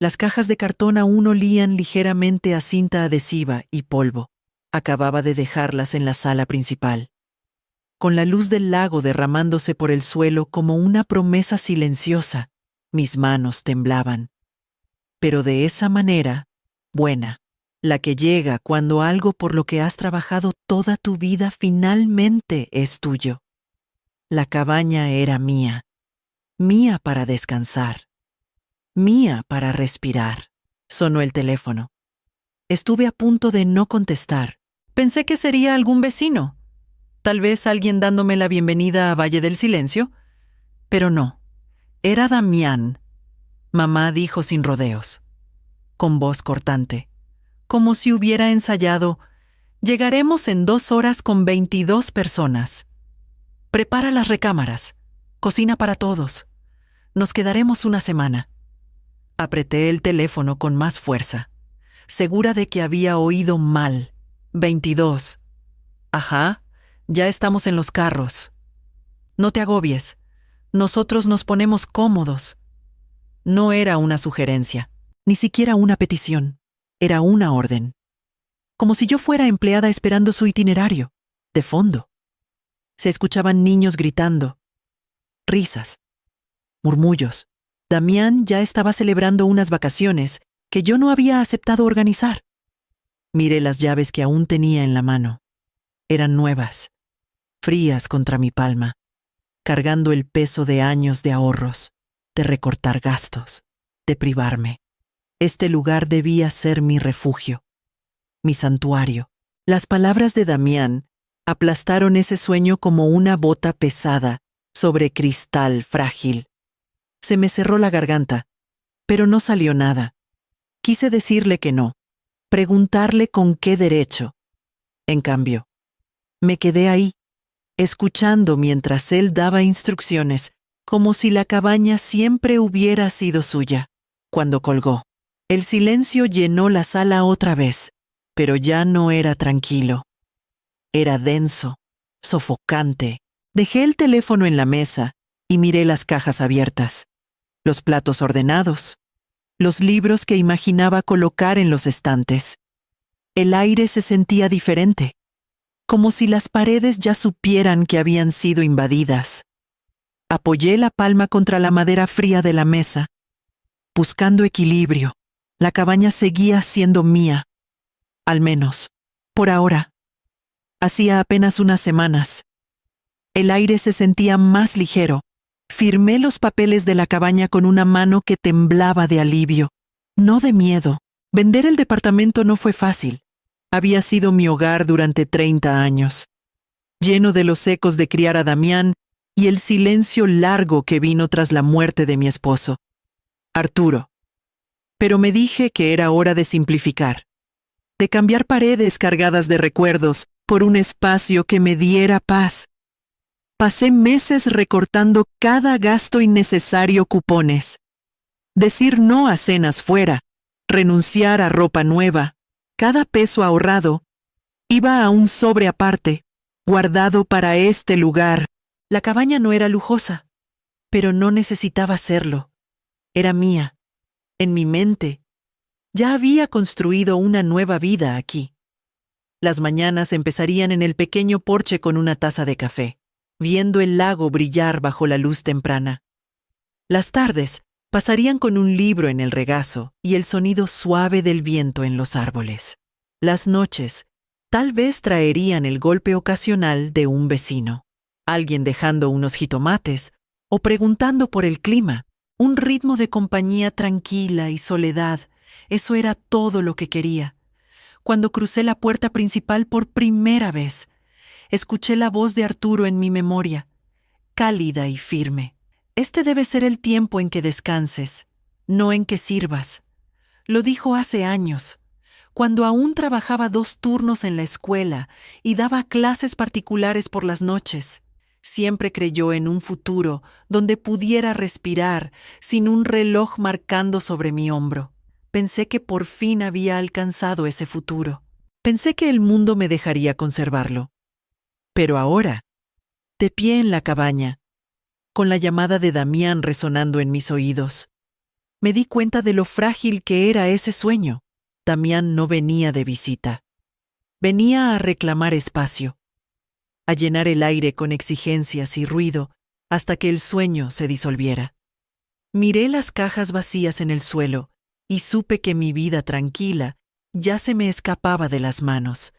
Las cajas de cartón aún olían ligeramente a cinta adhesiva y polvo. Acababa de dejarlas en la sala principal. Con la luz del lago derramándose por el suelo como una promesa silenciosa, mis manos temblaban. Pero de esa manera, buena, la que llega cuando algo por lo que has trabajado toda tu vida finalmente es tuyo. La cabaña era mía, mía para descansar, mía para respirar. Sonó el teléfono. Estuve a punto de no contestar. Pensé que sería algún vecino, tal vez alguien dándome la bienvenida a Valle del Silencio, pero no. Era Damián. Mamá dijo sin rodeos, con voz cortante, como si hubiera ensayado: llegaremos en 2 horas con 22 personas. Prepara las recámaras, cocina para todos. Nos quedaremos una semana. Apreté el teléfono con más fuerza, segura de que había oído mal. 22. Ajá, ya estamos en los carros. No te agobies, nosotros nos ponemos cómodos. No era una sugerencia, ni siquiera una petición. Era una orden. Como si yo fuera empleada esperando su itinerario. De fondo. Se escuchaban niños gritando, risas, murmullos. Damián ya estaba celebrando unas vacaciones que yo no había aceptado organizar. Miré las llaves que aún tenía en la mano. Eran nuevas, frías contra mi palma, cargando el peso de años de ahorros, de recortar gastos, de privarme. Este lugar debía ser mi refugio, mi santuario. Las palabras de Damián aplastaron ese sueño como una bota pesada sobre cristal frágil. Se me cerró la garganta, pero no salió nada. Quise decirle que no, preguntarle con qué derecho. En cambio, me quedé ahí, escuchando mientras él daba instrucciones, como si la cabaña siempre hubiera sido suya. Cuando colgó, el silencio llenó la sala otra vez, pero ya no era tranquilo. Era denso, sofocante. Dejé el teléfono en la mesa y miré las cajas abiertas, los platos ordenados, los libros que imaginaba colocar en los estantes. El aire se sentía diferente, como si las paredes ya supieran que habían sido invadidas. Apoyé la palma contra la madera fría de la mesa, buscando equilibrio. La cabaña seguía siendo mía, al menos, por ahora. Hacía apenas unas semanas. El aire se sentía más ligero. Firmé los papeles de la cabaña con una mano que temblaba de alivio, no de miedo. Vender el departamento no fue fácil. Había sido mi hogar durante 30 años, lleno de los ecos de criar a Damián y el silencio largo que vino tras la muerte de mi esposo, Arturo. Pero me dije que era hora de simplificar, de cambiar paredes cargadas de recuerdos por un espacio que me diera paz. Pasé meses recortando cada gasto innecesario, cupones, decir no a cenas fuera, renunciar a ropa nueva. Cada peso ahorrado iba a un sobre aparte, guardado para este lugar. La cabaña no era lujosa, pero no necesitaba serlo. Era mía, en mi mente. Ya había construido una nueva vida aquí. Las mañanas empezarían en el pequeño porche con una taza de café, viendo el lago brillar bajo la luz temprana. Las tardes pasarían con un libro en el regazo y el sonido suave del viento en los árboles. Las noches tal vez traerían el golpe ocasional de un vecino, alguien dejando unos jitomates o preguntando por el clima. Un ritmo de compañía tranquila y soledad, eso era todo lo que quería. Cuando crucé la puerta principal por primera vez, escuché la voz de Arturo en mi memoria, cálida y firme. Este debe ser el tiempo en que descanses, no en que sirvas. Lo dijo hace años, cuando aún trabajaba 2 turnos en la escuela y daba clases particulares por las noches. Siempre creyó en un futuro donde pudiera respirar sin un reloj marcando sobre mi hombro. Pensé que por fin había alcanzado ese futuro. Pensé que el mundo me dejaría conservarlo. Pero ahora, de pie en la cabaña, con la llamada de Damián resonando en mis oídos, Me di cuenta de lo frágil que era ese sueño. Damián no venía de visita. Venía a reclamar espacio, a llenar el aire con exigencias y ruido hasta que el sueño se disolviera. Miré las cajas vacías en el suelo y supe que mi vida tranquila ya se me escapaba de las manos,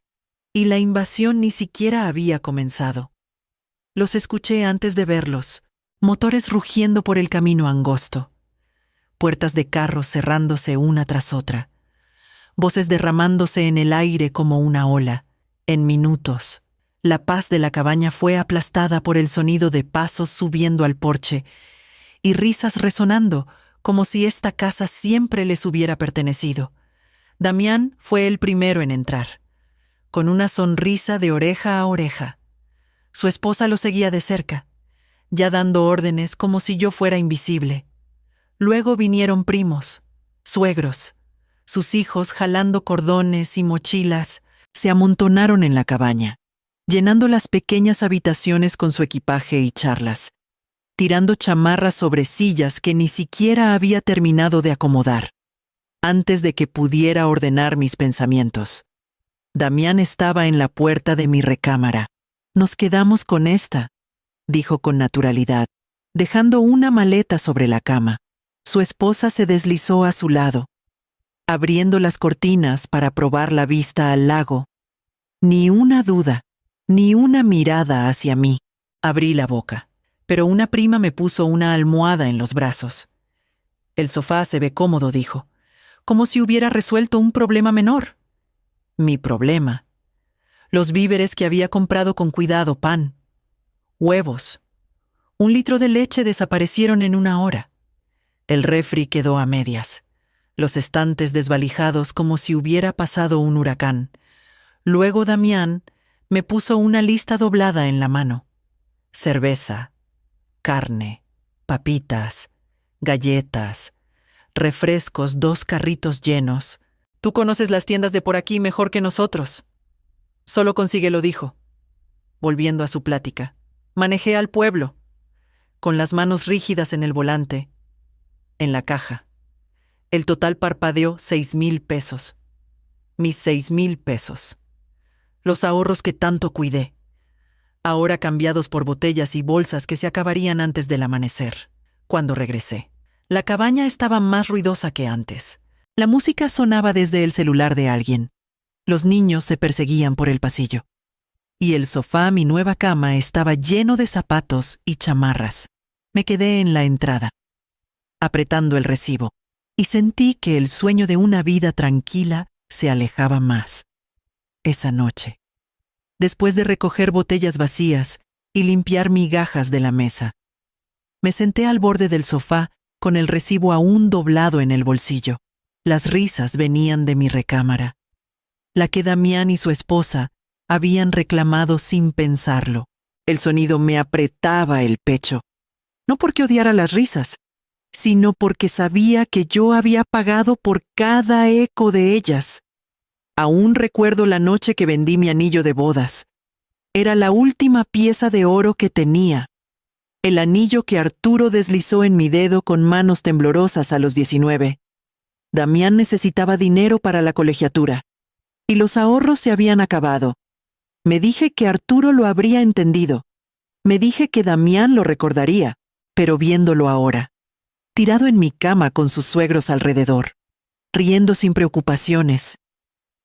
y la invasión ni siquiera había comenzado. Los escuché antes de verlos, motores rugiendo por el camino angosto, puertas de carros cerrándose una tras otra, voces derramándose en el aire como una ola. En minutos, la paz de la cabaña fue aplastada por el sonido de pasos subiendo al porche y risas resonando como si esta casa siempre les hubiera pertenecido. Damián fue el primero en entrar, con una sonrisa de oreja a oreja. Su esposa lo seguía de cerca, ya dando órdenes como si yo fuera invisible. Luego vinieron primos, suegros. Sus hijos, jalando cordones y mochilas, se amontonaron en la cabaña, llenando las pequeñas habitaciones con su equipaje y charlas, tirando chamarras sobre sillas que ni siquiera había terminado de acomodar, antes de que pudiera ordenar mis pensamientos. Damián estaba en la puerta de mi recámara. «Nos quedamos con esta», dijo con naturalidad, dejando una maleta sobre la cama. Su esposa se deslizó a su lado, abriendo las cortinas para probar la vista al lago. Ni una duda, ni una mirada hacia mí. Abrí la boca, pero una prima me puso una almohada en los brazos. «El sofá se ve cómodo», dijo, como si hubiera resuelto un problema menor. Mi problema. Los víveres que había comprado con cuidado, pan, huevos, 1 litro de leche desaparecieron en 1 hora. El refri quedó a medias, los estantes desvalijados como si hubiera pasado un huracán. Luego Damián me puso una lista doblada en la mano. Cerveza, carne, papitas, galletas, refrescos, 2 carritos llenos. «Tú conoces las tiendas de por aquí mejor que nosotros». «Solo consíguelo», dijo, volviendo a su plática. Manejé al pueblo, con las manos rígidas en el volante, en la caja. El total parpadeó 6,000 pesos. Mis 6,000 pesos. Los ahorros que tanto cuidé, ahora cambiados por botellas y bolsas que se acabarían antes del amanecer. Cuando regresé, la cabaña estaba más ruidosa que antes. La música sonaba desde el celular de alguien. Los niños se perseguían por el pasillo. Y el sofá, mi nueva cama, estaba lleno de zapatos y chamarras. Me quedé en la entrada, apretando el recibo, y sentí que el sueño de una vida tranquila se alejaba más. Esa noche, después de recoger botellas vacías y limpiar migajas de la mesa, me senté al borde del sofá con el recibo aún doblado en el bolsillo. Las risas venían de mi recámara, la que Damián y su esposa habían reclamado sin pensarlo. El sonido me apretaba el pecho, no porque odiara las risas, sino porque sabía que yo había pagado por cada eco de ellas. Aún recuerdo la noche que vendí mi anillo de bodas. Era la última pieza de oro que tenía, el anillo que Arturo deslizó en mi dedo con manos temblorosas a los 19. Damián necesitaba dinero para la colegiatura, y los ahorros se habían acabado. Me dije que Arturo lo habría entendido. Me dije que Damián lo recordaría, pero viéndolo ahora, tirado en mi cama con sus suegros alrededor, riendo sin preocupaciones,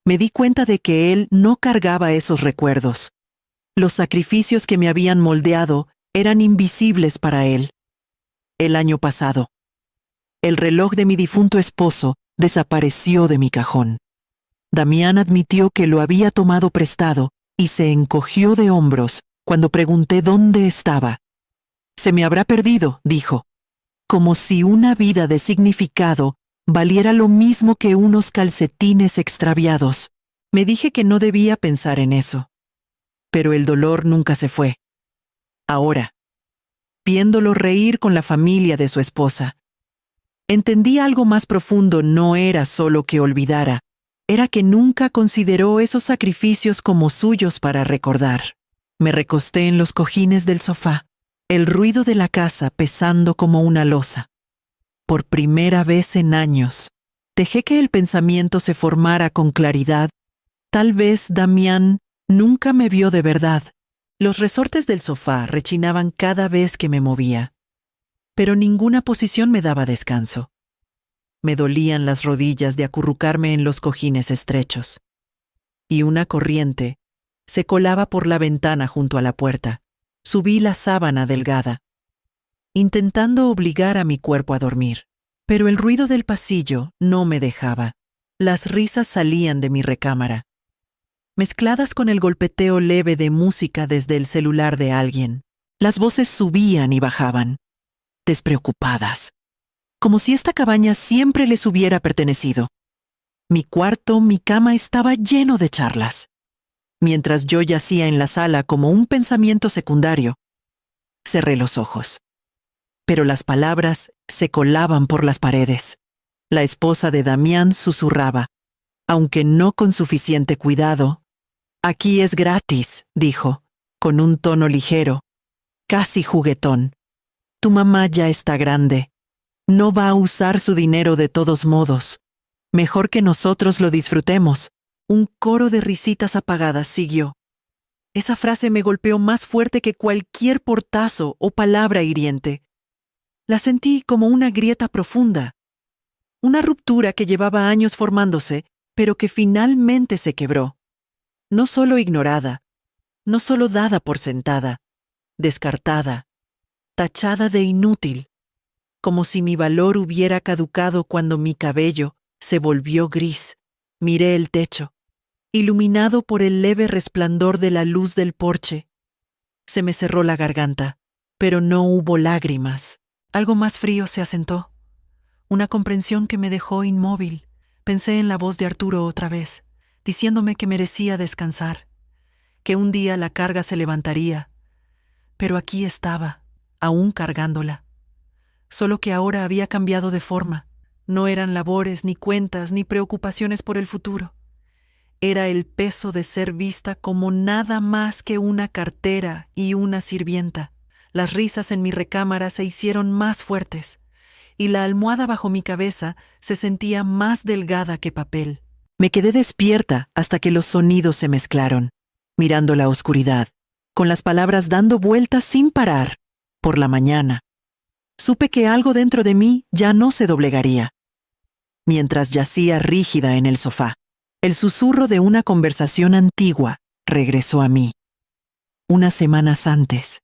me di cuenta de que él no cargaba esos recuerdos. Los sacrificios que me habían moldeado eran invisibles para él. El año pasado, el reloj de mi difunto esposo desapareció de mi cajón. Damián admitió que lo había tomado prestado y se encogió de hombros cuando pregunté dónde estaba. «Se me habrá perdido», dijo, como si una vida de significado valiera lo mismo que unos calcetines extraviados. Me dije que no debía pensar en eso, pero el dolor nunca se fue. Ahora, viéndolo reír con la familia de su esposa, entendí algo más profundo. No era solo que olvidara, era que nunca consideró esos sacrificios como suyos para recordar. Me recosté en los cojines del sofá, el ruido de la casa pesando como una losa. por primera vez en años. Dejé que el pensamiento se formara con claridad. Tal vez Damián nunca me vio de verdad. Los resortes del sofá rechinaban cada vez que me movía, pero ninguna posición me daba descanso. Me dolían las rodillas de acurrucarme en los cojines estrechos. Y una corriente se colaba por la ventana junto a la puerta. Subí la sábana delgada, intentando obligar a mi cuerpo a dormir. Pero el ruido del pasillo no me dejaba. Las risas salían de mi recámara, mezcladas con el golpeteo leve de música desde el celular de alguien. Las voces subían y bajaban, despreocupadas, como si esta cabaña siempre les hubiera pertenecido. Mi cuarto, mi cama estaba lleno de charlas. Mientras yo yacía en la sala como un pensamiento secundario, cerré los ojos. Pero las palabras se colaban por las paredes. La esposa de Damián susurraba, aunque no con suficiente cuidado. «Aquí es gratis», dijo, con un tono ligero, casi juguetón. «Tu mamá ya está grande. No va a usar su dinero de todos modos. Mejor que nosotros lo disfrutemos». Un coro de risitas apagadas siguió. Esa frase me golpeó más fuerte que cualquier portazo o palabra hiriente. La sentí como una grieta profunda, una ruptura que llevaba años formándose, pero que finalmente se quebró. No solo ignorada, no solo dada por sentada, descartada, tachada de inútil, como si mi valor hubiera caducado cuando mi cabello se volvió gris. Miré el techo, iluminado por el leve resplandor de la luz del porche. Se me cerró la garganta, pero no hubo lágrimas. Algo más frío se asentó, una comprensión que me dejó inmóvil. Pensé en la voz de Arturo otra vez, diciéndome que merecía descansar, que un día la carga se levantaría, pero aquí estaba, aún cargándola. Solo que ahora había cambiado de forma. No eran labores, ni cuentas, ni preocupaciones por el futuro. Era el peso de ser vista como nada más que una cartera y una sirvienta. Las risas en mi recámara se hicieron más fuertes, y la almohada bajo mi cabeza se sentía más delgada que papel. Me quedé despierta hasta que los sonidos se mezclaron, mirando la oscuridad, con las palabras dando vueltas sin parar. Por la mañana, supe que algo dentro de mí ya no se doblegaría. Mientras yacía rígida en el sofá, el susurro de una conversación antigua regresó a mí. Unas semanas antes,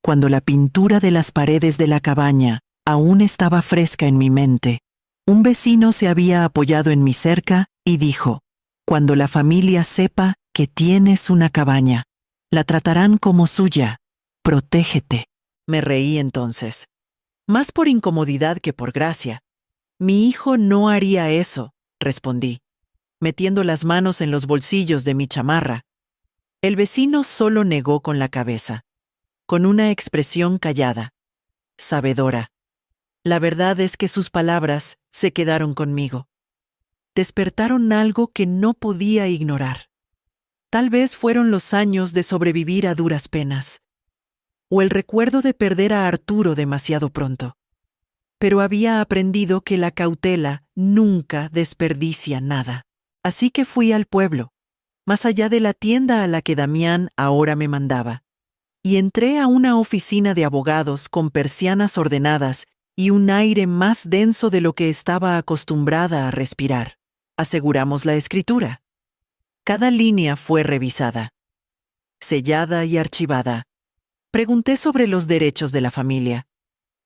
cuando la pintura de las paredes de la cabaña aún estaba fresca en mi mente, un vecino se había apoyado en mi cerca y dijo: «Cuando la familia sepa que tienes una cabaña, la tratarán como suya. Protégete». Me reí entonces, más por incomodidad que por gracia. «Mi hijo no haría eso», respondí, metiendo las manos en los bolsillos de mi chamarra. El vecino solo negó con la cabeza, con una expresión callada, sabedora. La verdad es que sus palabras se quedaron conmigo. Despertaron algo que no podía ignorar. Tal vez fueron los años de sobrevivir a duras penas, o el recuerdo de perder a Arturo demasiado pronto. Pero había aprendido que la cautela nunca desperdicia nada. Así que fui al pueblo, más allá de la tienda a la que Damián ahora me mandaba, y entré a una oficina de abogados con persianas ordenadas y un aire más denso de lo que estaba acostumbrada a respirar. Aseguramos la escritura. Cada línea fue revisada, sellada y archivada. Pregunté sobre los derechos de la familia,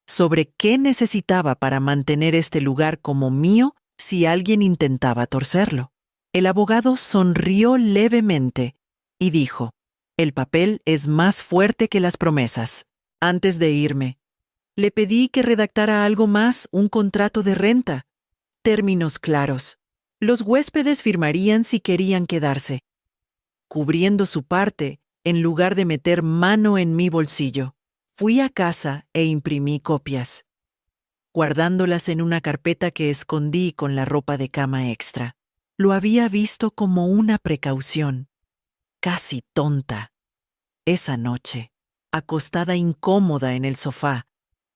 sobre qué necesitaba para mantener este lugar como mío si alguien intentaba torcerlo. El abogado sonrió levemente y dijo: «El papel es más fuerte que las promesas». Antes de irme, le pedí que redactara algo más, un contrato de renta. Términos claros. Los huéspedes firmarían si querían quedarse, cubriendo su parte en lugar de meter mano en mi bolsillo. Fui a casa e imprimí copias, guardándolas en una carpeta que escondí con la ropa de cama extra. Lo había visto como una precaución, casi tonta. Esa noche, acostada incómoda en el sofá,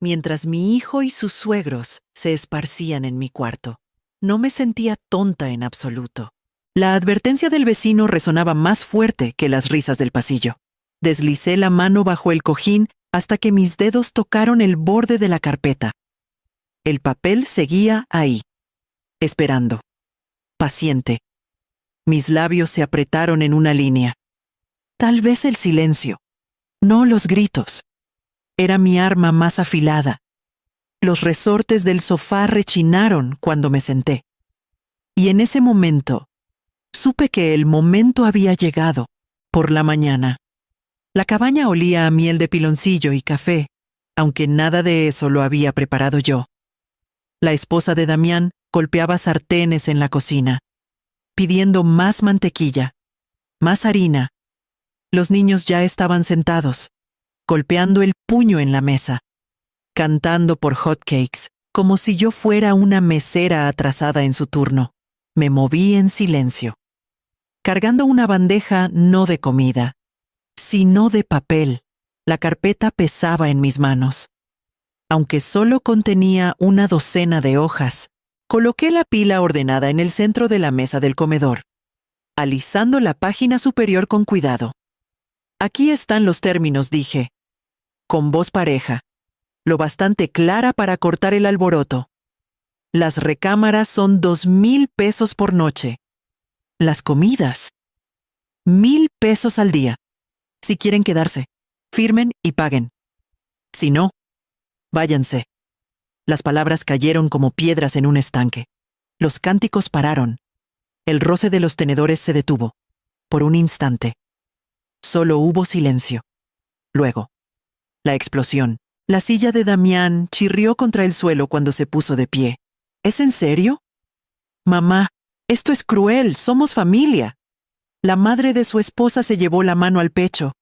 mientras mi hijo y sus suegros se esparcían en mi cuarto. No me sentía tonta en absoluto. La advertencia del vecino resonaba más fuerte que las risas del pasillo. Deslicé la mano bajo el cojín hasta que mis dedos tocaron el borde de la carpeta. El papel seguía ahí, esperando, paciente. Mis labios se apretaron en una línea. Tal vez el silencio, no los gritos. Era mi arma más afilada. Los resortes del sofá rechinaron cuando me senté. Y en ese momento, supe que el momento había llegado. Por la mañana. La cabaña olía a miel de piloncillo y café, aunque nada de eso lo había preparado yo. La esposa de Damián golpeaba sartenes en la cocina, pidiendo más mantequilla, más harina. Los niños ya estaban sentados, golpeando el puño en la mesa, cantando por hotcakes, como si yo fuera una mesera atrasada en su turno. Me moví en silencio, cargando una bandeja no de comida, sino de papel. La carpeta pesaba en mis manos. Aunque solo contenía una docena de hojas, coloqué la pila ordenada en el centro de la mesa del comedor, alisando la página superior con cuidado. Aquí están los términos, dije, con voz pareja, lo bastante clara para cortar el alboroto. Las recámaras son 2,000 pesos por noche. Las comidas, 1,000 pesos al día. Si quieren quedarse, firmen y paguen. Si no, váyanse. Las palabras cayeron como piedras en un estanque. Los cánticos pararon. El roce de los tenedores se detuvo. Por un instante. Solo hubo silencio. Luego, la explosión. La silla de Damián chirrió contra el suelo cuando se puso de pie. ¿Es en serio? Mamá, esto es cruel, somos familia. La madre de su esposa se llevó la mano al pecho,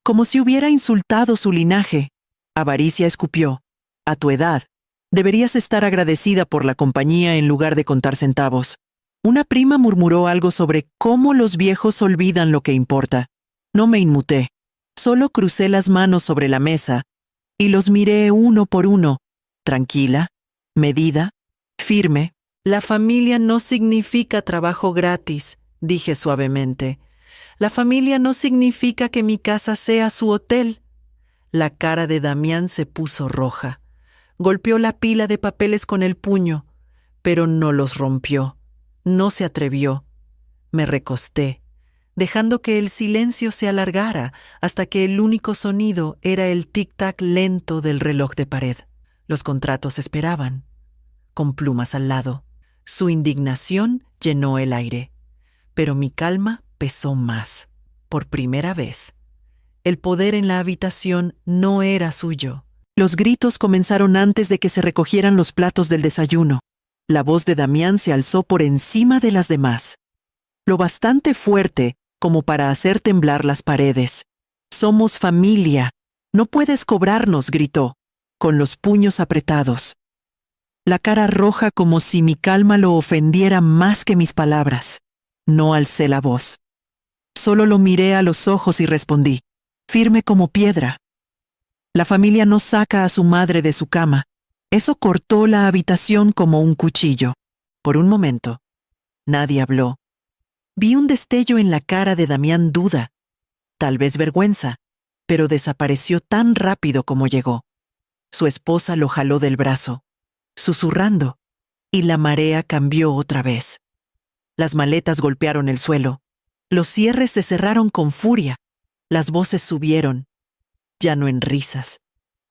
como si hubiera insultado su linaje. Avaricia escupió. A tu edad, deberías estar agradecida por la compañía en lugar de contar centavos. Una prima murmuró algo sobre cómo los viejos olvidan lo que importa. No me inmuté. Solo crucé las manos sobre la mesa y los miré uno por uno, tranquila, medida, firme. La familia no significa trabajo gratis, dije suavemente. La familia no significa que mi casa sea su hotel. La cara de Damián se puso roja. Golpeó la pila de papeles con el puño, pero no los rompió. No se atrevió. Me recosté, dejando que el silencio se alargara hasta que el único sonido era el tic-tac lento del reloj de pared. Los contratos esperaban, con plumas al lado. Su indignación llenó el aire, pero mi calma pesó más. Por primera vez, el poder en la habitación no era suyo. Los gritos comenzaron antes de que se recogieran los platos del desayuno. La voz de Damián se alzó por encima de las demás, lo bastante fuerte como para hacer temblar las paredes. Somos familia. No puedes cobrarnos, gritó, con los puños apretados. La cara roja como si mi calma lo ofendiera más que mis palabras. No alcé la voz. Solo lo miré a los ojos y respondí, firme como piedra. La familia no saca a su madre de su cama. Eso cortó la habitación como un cuchillo. Por un momento, nadie habló. Vi un destello en la cara de Damián, duda, tal vez vergüenza, pero desapareció tan rápido como llegó. Su esposa lo jaló del brazo, susurrando, y la marea cambió otra vez. Las maletas golpearon el suelo. Los cierres se cerraron con furia. Las voces subieron, ya no en risas,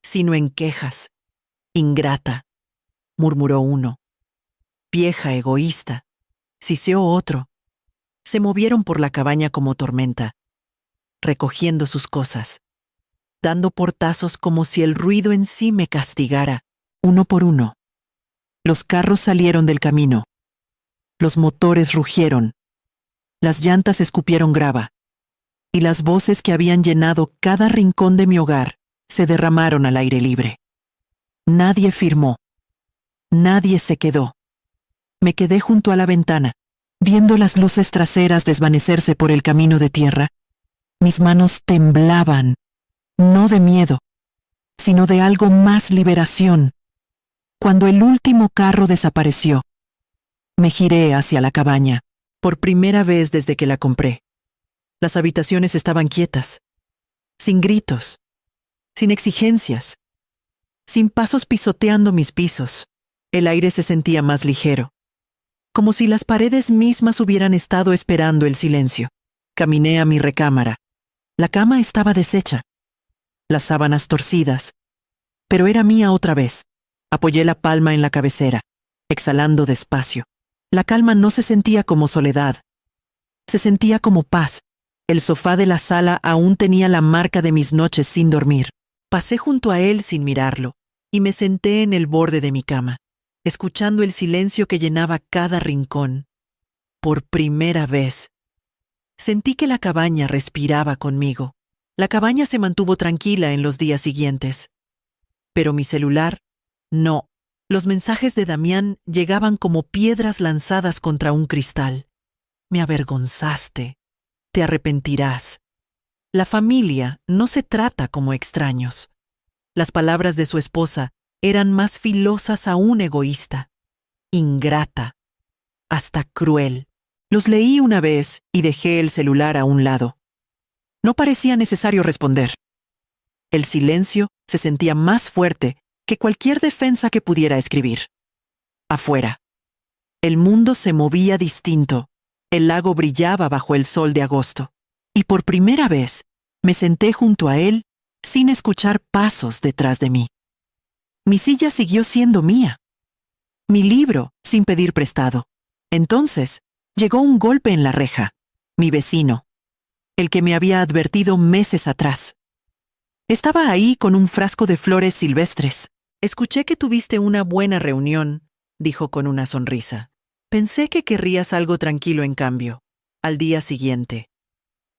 sino en quejas. Ingrata, murmuró uno. Vieja egoísta, siseó otro. Se movieron por la cabaña como tormenta, recogiendo sus cosas, dando portazos como si el ruido en sí me castigara, uno por uno. Los carros salieron del camino. Los motores rugieron. Las llantas escupieron grava. Y las voces que habían llenado cada rincón de mi hogar se derramaron al aire libre. Nadie firmó. Nadie se quedó. Me quedé junto a la ventana, viendo las luces traseras desvanecerse por el camino de tierra. Mis manos temblaban, no de miedo, sino de algo más: liberación. Cuando el último carro desapareció, me giré hacia la cabaña. Por primera vez desde que la compré. Las habitaciones estaban quietas, sin gritos, sin exigencias, sin pasos pisoteando mis pisos. El aire se sentía más ligero, como si las paredes mismas hubieran estado esperando el silencio. Caminé a mi recámara. La cama estaba deshecha, las sábanas torcidas, pero era mía otra vez. Apoyé la palma en la cabecera, exhalando despacio. La calma no se sentía como soledad, se sentía como paz. El sofá de la sala aún tenía la marca de mis noches sin dormir. Pasé junto a él sin mirarlo, y me senté en el borde de mi cama, escuchando el silencio que llenaba cada rincón. Por primera vez, sentí que la cabaña respiraba conmigo. La cabaña se mantuvo tranquila en los días siguientes. Pero mi celular, no. Los mensajes de Damián llegaban como piedras lanzadas contra un cristal. Me avergonzaste. Te arrepentirás. La familia no se trata como extraños. Las palabras de su esposa eran más filosas aún, egoísta, ingrata, hasta cruel. Los leí una vez y dejé el celular a un lado. No parecía necesario responder. El silencio se sentía más fuerte que cualquier defensa que pudiera escribir. Afuera, el mundo se movía distinto. El lago brillaba bajo el sol de agosto. Y por primera vez me senté junto a él sin escuchar pasos detrás de mí. Mi silla siguió siendo mía. Mi libro sin pedir prestado. Entonces llegó un golpe en la reja. Mi vecino, el que me había advertido meses atrás. Estaba ahí con un frasco de flores silvestres. Escuché que tuviste una buena reunión, dijo con una sonrisa. Pensé que querrías algo tranquilo en cambio. Al día siguiente,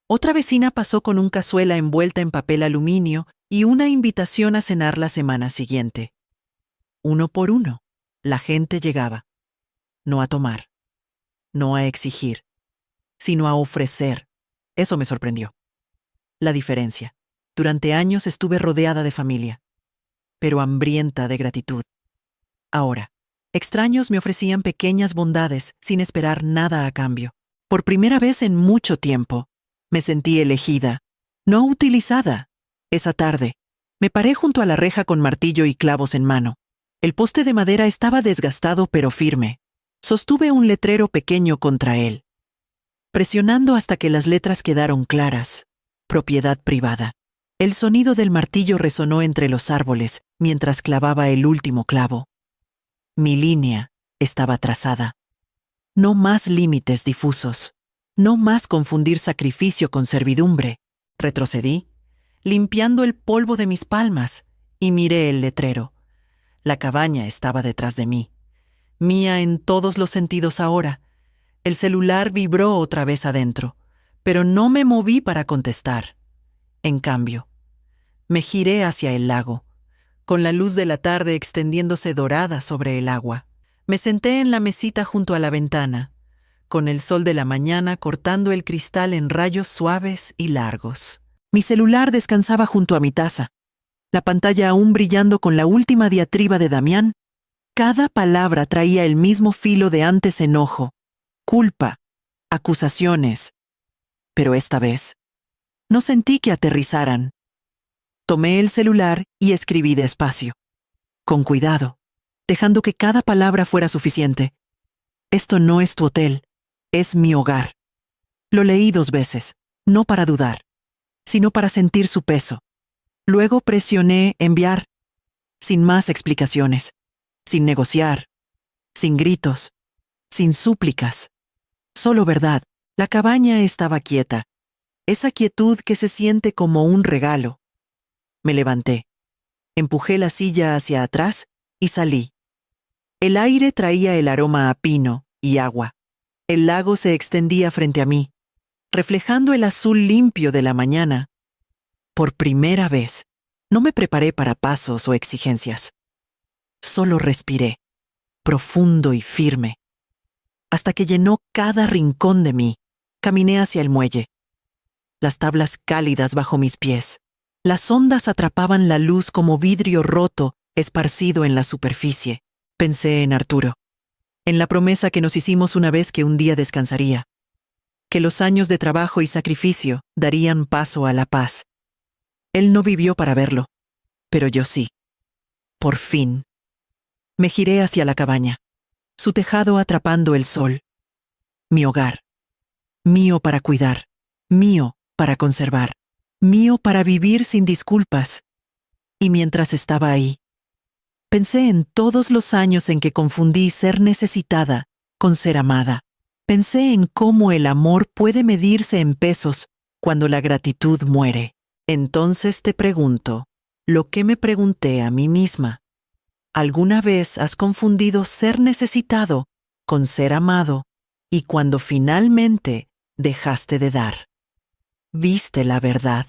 otra vecina pasó con un cazuela envuelta en papel aluminio y una invitación a cenar la semana siguiente. Uno por uno, la gente llegaba. No a tomar, no a exigir, sino a ofrecer. Eso me sorprendió. La diferencia. Durante años estuve rodeada de familia, pero hambrienta de gratitud. Ahora, extraños me ofrecían pequeñas bondades sin esperar nada a cambio. Por primera vez en mucho tiempo, me sentí elegida, no utilizada. Esa tarde, me paré junto a la reja con martillo y clavos en mano. El poste de madera estaba desgastado pero firme. Sostuve un letrero pequeño contra él, presionando hasta que las letras quedaron claras. Propiedad privada. El sonido del martillo resonó entre los árboles mientras clavaba el último clavo. Mi línea estaba trazada. No más límites difusos. No más confundir sacrificio con servidumbre. Retrocedí, limpiando el polvo de mis palmas, y miré el letrero. La cabaña estaba detrás de mí. Mía en todos los sentidos ahora. El celular vibró otra vez adentro, pero no me moví para contestar. En cambio, me giré hacia el lago, con la luz de la tarde extendiéndose dorada sobre el agua. Me senté en la mesita junto a la ventana, con el sol de la mañana cortando el cristal en rayos suaves y largos. Mi celular descansaba junto a mi taza, la pantalla aún brillando con la última diatriba de Damián. Cada palabra traía el mismo filo de antes: enojo, culpa, acusaciones. Pero esta vez, no sentí que aterrizaran. Tomé el celular y escribí despacio, con cuidado, dejando que cada palabra fuera suficiente. Esto no es tu hotel, es mi hogar. Lo leí 2 veces, no para dudar, sino para sentir su peso. Luego presioné enviar, sin más explicaciones, sin negociar, sin gritos, sin súplicas. Solo verdad. La cabaña estaba quieta, esa quietud que se siente como un regalo. Me levanté, empujé la silla hacia atrás y salí. El aire traía el aroma a pino y agua. El lago se extendía frente a mí, reflejando el azul limpio de la mañana. Por primera vez, no me preparé para pasos o exigencias. Solo respiré, profundo y firme, hasta que llenó cada rincón de mí. Caminé hacia el muelle, las tablas cálidas bajo mis pies, Las ondas atrapaban la luz como vidrio roto esparcido en la superficie. Pensé en Arturo, en la promesa que nos hicimos una vez que un día descansaría, que los años de trabajo y sacrificio darían paso a la paz. Él no vivió para verlo, pero yo sí. Por fin. Me giré hacia la cabaña, su tejado atrapando el sol. Mi hogar. Mío para cuidar, mío para conservar, mío para vivir sin disculpas. Y mientras estaba ahí, pensé en todos los años en que confundí ser necesitada con ser amada. Pensé en cómo el amor puede medirse en pesos cuando la gratitud muere. Entonces te pregunto, lo que me pregunté a mí misma. ¿Alguna vez has confundido ser necesitado con ser amado? Y cuando finalmente dejaste de dar, viste la verdad.